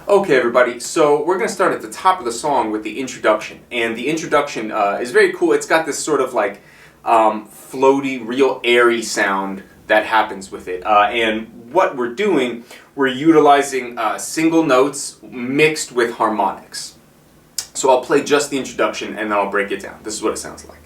Okay, everybody, so we're going to start at the top of the song with the introduction. And the introduction is very cool. It's got this sort of like floaty, real airy sound that happens with it. And what we're doing, we're utilizing single notes mixed with harmonics. So I'll play just the introduction and then I'll break it down. This is what it sounds like.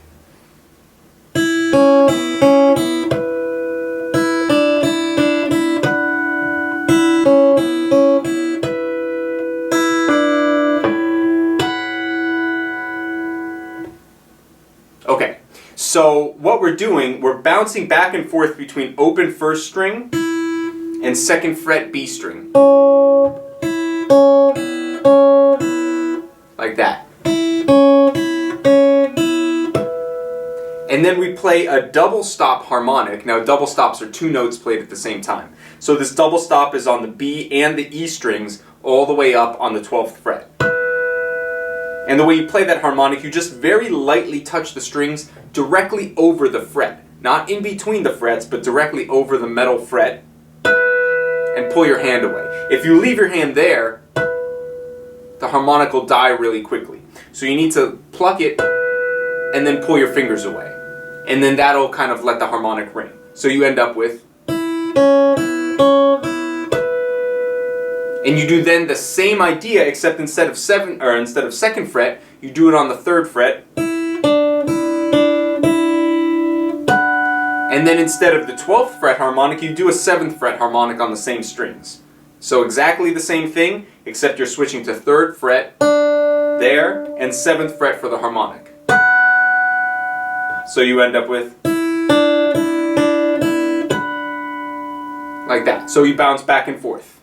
Okay, so what we're doing, we're bouncing back and forth between open first string and second fret B string. Like that. And then we play a double stop harmonic. Now double stops are two notes played at the same time. So this double stop is on the B and the E strings all the way up on the 12th fret. And the way you play that harmonic, you just very lightly touch the strings directly over the fret. Not in between the frets, but directly over the metal fret. And pull your hand away. If you leave your hand there, the harmonic will die really quickly. So you need to pluck it and then pull your fingers away. And then that'll kind of let the harmonic ring. So you end up with... And you do then the same idea, except instead of second fret, you do it on the 3rd fret. And then instead of the 12th fret harmonic, you do a 7th fret harmonic on the same strings. So exactly the same thing, except you're switching to 3rd fret there and 7th fret for the harmonic. So you end up with like that. So you bounce back and forth.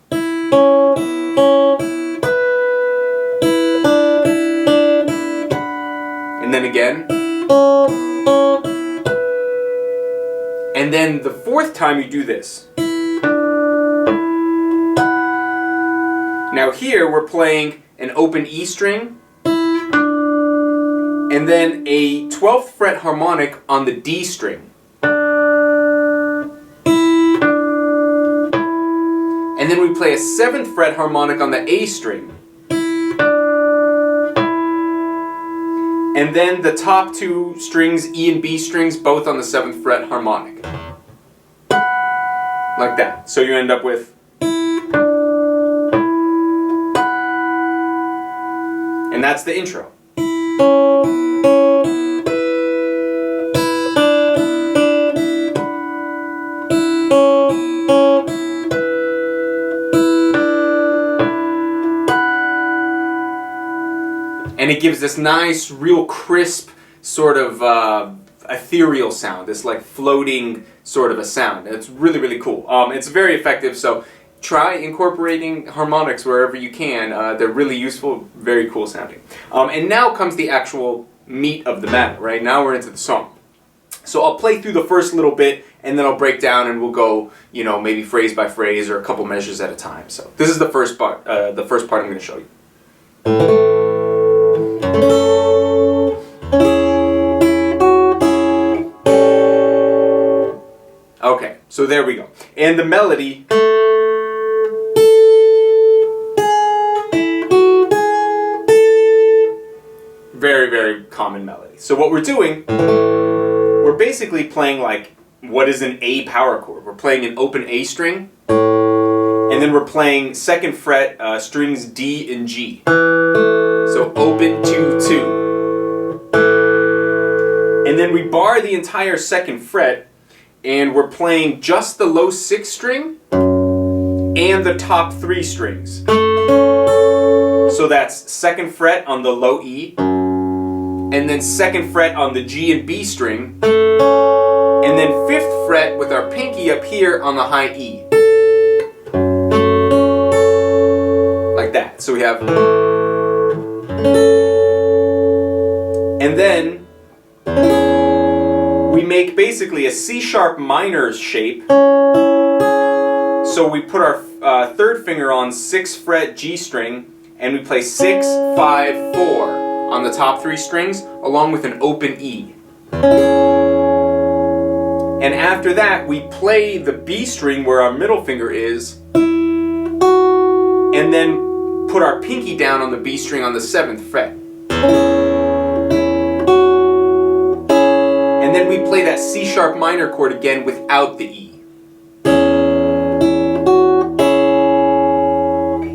And then again. And then the 4th time you do this. Now here we're playing an open E string and then a 12th fret harmonic on the D string. And then we play a 7th fret harmonic on the A string. And then the top two strings, E and B strings, both on the 7th fret harmonic. Like that. So you end up with... And that's the intro. And it gives this nice, real crisp, sort of ethereal sound, this like floating sort of a sound. It's really, really cool. It's very effective, so try incorporating harmonics wherever you can. They're really useful, very cool sounding. And now comes the actual meat of the matter, right? Now we're into the song. So I'll play through the first little bit, and then I'll break down and we'll go, you know, maybe phrase by phrase or a couple measures at a time. So this is the first part I'm going to show you. Okay, so there we go. And the melody... Very, very common melody. So what we're doing, we're basically playing like what is an A power chord. We're playing an open A string, and then we're playing 2nd fret strings D and G. So open 2, 2. And then we bar the entire 2nd fret, and we're playing just the low 6th string and the top 3 strings. So that's 2nd fret on the low E, and then 2nd fret on the G and B string, and then 5th fret with our pinky up here on the high E. Like that. So we have... And then we make basically a C sharp minor shape. So we put our 3rd finger on 6th fret G string, and we play 6, 5, 4 on the top 3 strings, along with an open E. And after that, we play the B string where our middle finger is, and then put our pinky down on the B string on the 7th fret. And then we play that C sharp minor chord again without the E.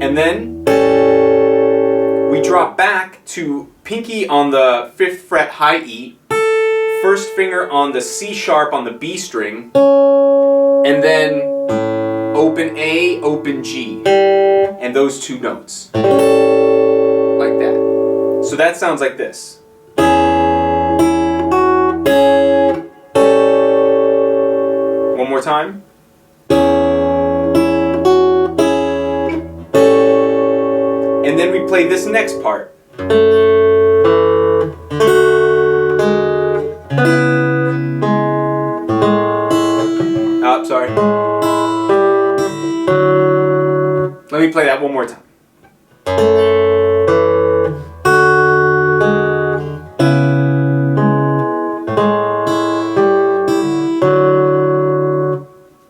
And then we drop back to pinky on the 5th fret high E, first finger on the C sharp on the B string, and then open A, open G, and those two notes. Like that. So that sounds like this. One more time. And then we play this next part. Oh, sorry. Let me play that one more time.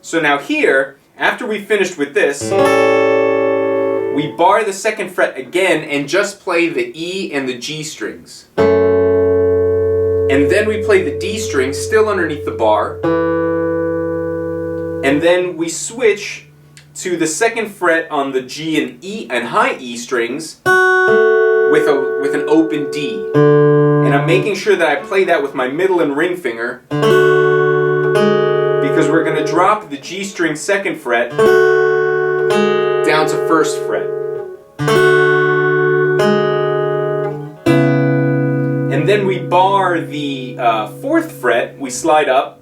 So now here, after we finished with this, we bar the 2nd fret again and just play the E and the G strings. And then we play the D string still underneath the bar. And then we switch to the 2nd fret on the G and E and high E strings with an open D. And I'm making sure that I play that with my middle and ring finger, because we're going to drop the G string 2nd fret down to 1st fret. And then we bar the 4th fret, we slide up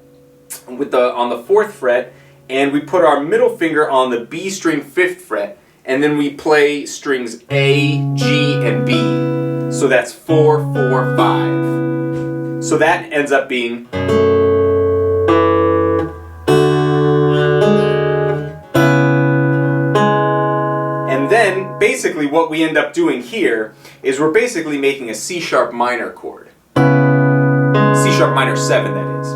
with on the 4th fret, and we put our middle finger on the B string 5th fret, and then we play strings A, G, and B. So that's 4, 4, 5. So that ends up being then, basically, what we end up doing here is we're basically making a C sharp minor chord. C sharp minor 7, that is.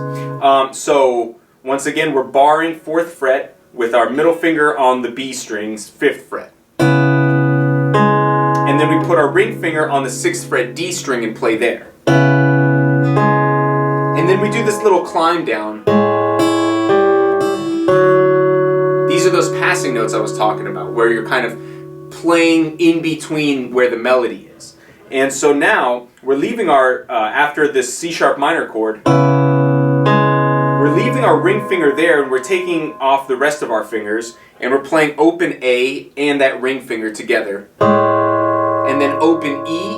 So, once again, we're barring 4th fret with our middle finger on the B string's 5th fret. And then we put our ring finger on the 6th fret D string and play there. And then we do this little climb down. These are those passing notes I was talking about, where you're kind of playing in between where the melody is. And so now we're leaving our, after this C sharp minor chord, we're leaving our ring finger there and we're taking off the rest of our fingers and we're playing open A and that ring finger together. And then open E.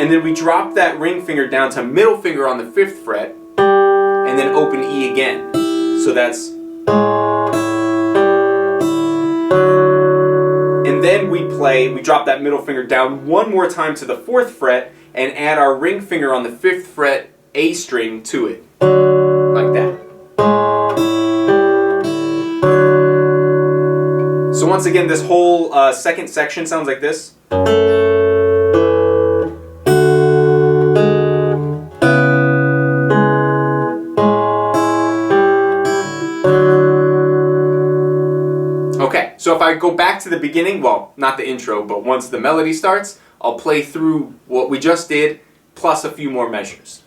And then we drop that ring finger down to middle finger on the 5th fret and then open E again. So that's. And then we drop that middle finger down one more time to the 4th fret and add our ring finger on the 5th fret A string to it. Like that. So once again, this whole second section sounds like this. Okay, so if I go back to the beginning, well, not the intro, but once the melody starts, I'll play through what we just did, plus a few more measures.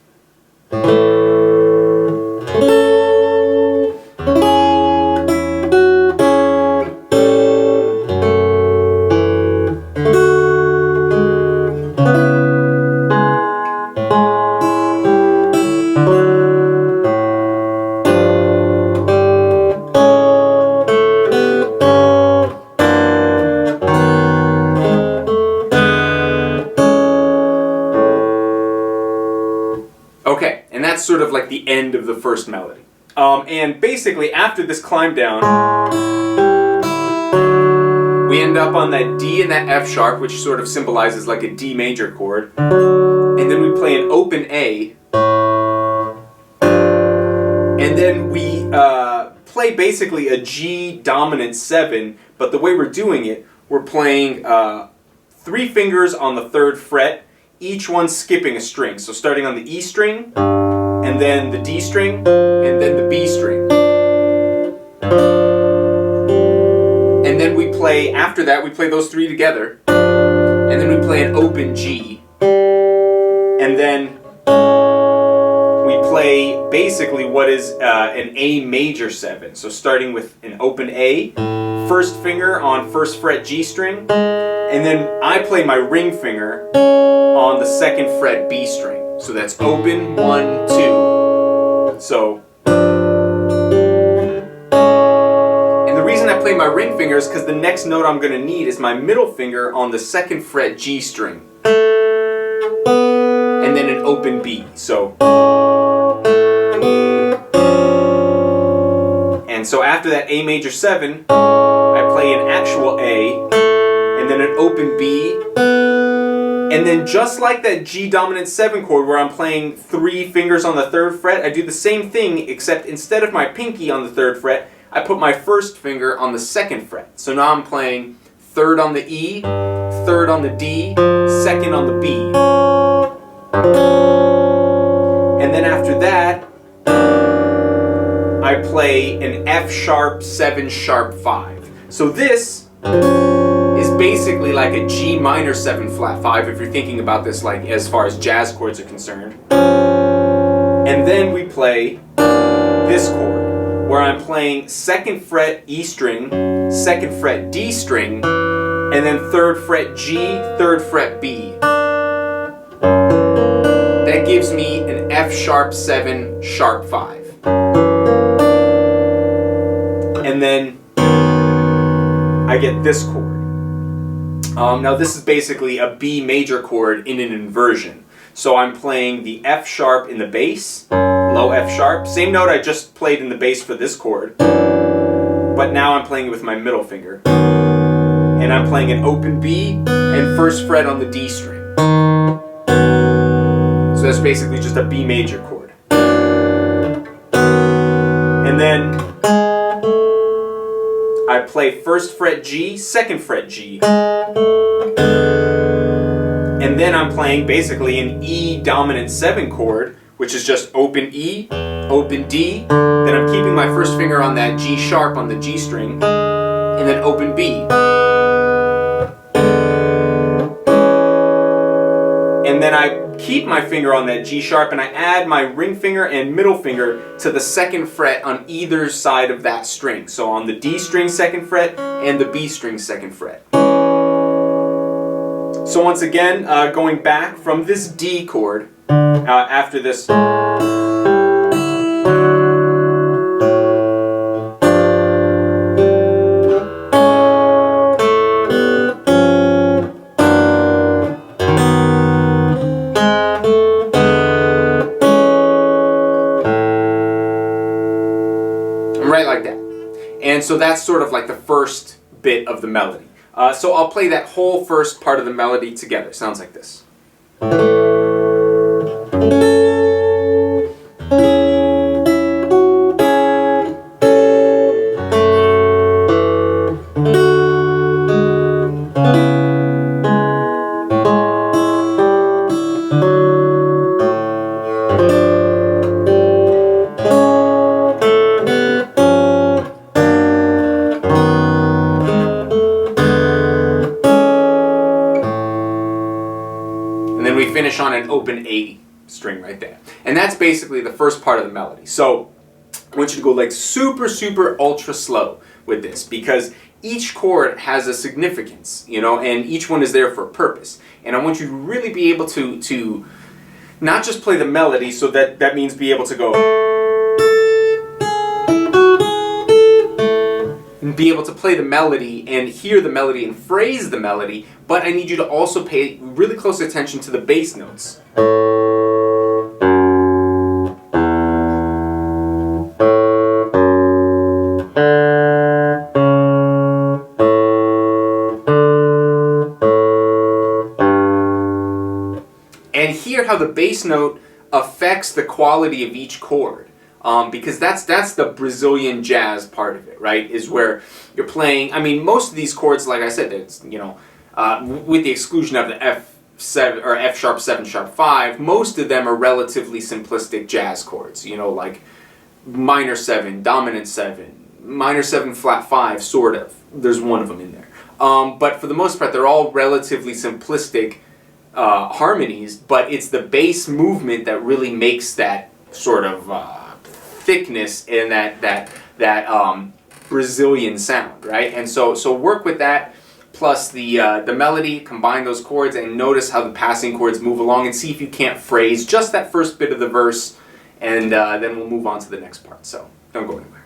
Okay, and that's sort of like the end of the first melody. And basically, after this climb down, we end up on that D and that F sharp, which sort of symbolizes like a D major chord. And then we play an open A. And then we play basically a G dominant 7, but the way we're doing it, we're playing 3 fingers on the 3rd fret, each one skipping a string. So starting on the E string, and then the D string, and then the B string. And then we play, after that, we play those three together. And then we play an open G. And then we play basically what is an A major 7. So starting with an open A, first finger on first fret G string, and then I play my ring finger on the second fret B string. So that's open, 1, 2. So, and the reason I play my ring finger is because the next note I'm going to need is my middle finger on the second fret G string. And then an open B. So, and so after that A major 7, I play an actual A, and then an open B, and then just like that G dominant 7 chord where I'm playing 3 fingers on the 3rd fret, I do the same thing, except instead of my pinky on the 3rd fret, I put my first finger on the 2nd fret. So now I'm playing 3rd on the E, 3rd on the D, 2nd on the B. And then after that, I play an F sharp 7 sharp 5. So this is basically like a G minor 7 flat 5 if you're thinking about this like as far as jazz chords are concerned. And then we play this chord where I'm playing 2nd fret E string, 2nd fret D string, and then 3rd fret G, 3rd fret B. That gives me an F sharp 7 sharp 5. And then I get this chord. Now this is basically a B major chord in an inversion. So I'm playing the F sharp in the bass, low F sharp, same note I just played in the bass for this chord, but now I'm playing it with my middle finger. And I'm playing an open B and first fret on the D string. So that's basically just a B major chord. And then I play first fret G, 2nd fret G. And then I'm playing basically an E dominant 7 chord, which is just open E, open D. Then I'm keeping my first finger on that G sharp on the G string, and then open B. And then I keep my finger on that G sharp and I add my ring finger and middle finger to the 2nd fret on either side of that string. So on the D string 2nd fret and the B string 2nd fret. So once again, going back from this D chord, after this. Right like that. And so that's sort of like the first bit of the melody. So I'll play that whole first part of the melody together. Sounds like this. Finish on an open A string right there. And that's basically the first part of the melody. So I want you to go like super, super ultra slow with this because each chord has a significance, you know, and each one is there for a purpose. And I want you to really be able to not just play the melody, so that means be able to go and be able to play the melody and hear the melody and phrase the melody, but I need you to also pay really close attention to the bass notes. And hear how the bass note affects the quality of each chord. Because that's the Brazilian jazz part of it, right? Is where you're playing. I mean, most of these chords, like I said, it's, you know, with the exclusion of the F7 or F sharp 7 sharp 5, most of them are relatively simplistic jazz chords. You know, like minor 7, dominant 7, minor 7 flat 5, sort of. There's one of them in there. But for the most part, they're all relatively simplistic harmonies, but it's the bass movement that really makes that sort of thickness and that Brazilian sound, right? And so work with that, plus the melody, combine those chords, and notice how the passing chords move along, and see if you can't phrase just that first bit of the verse, and then we'll move on to the next part. So don't go anywhere.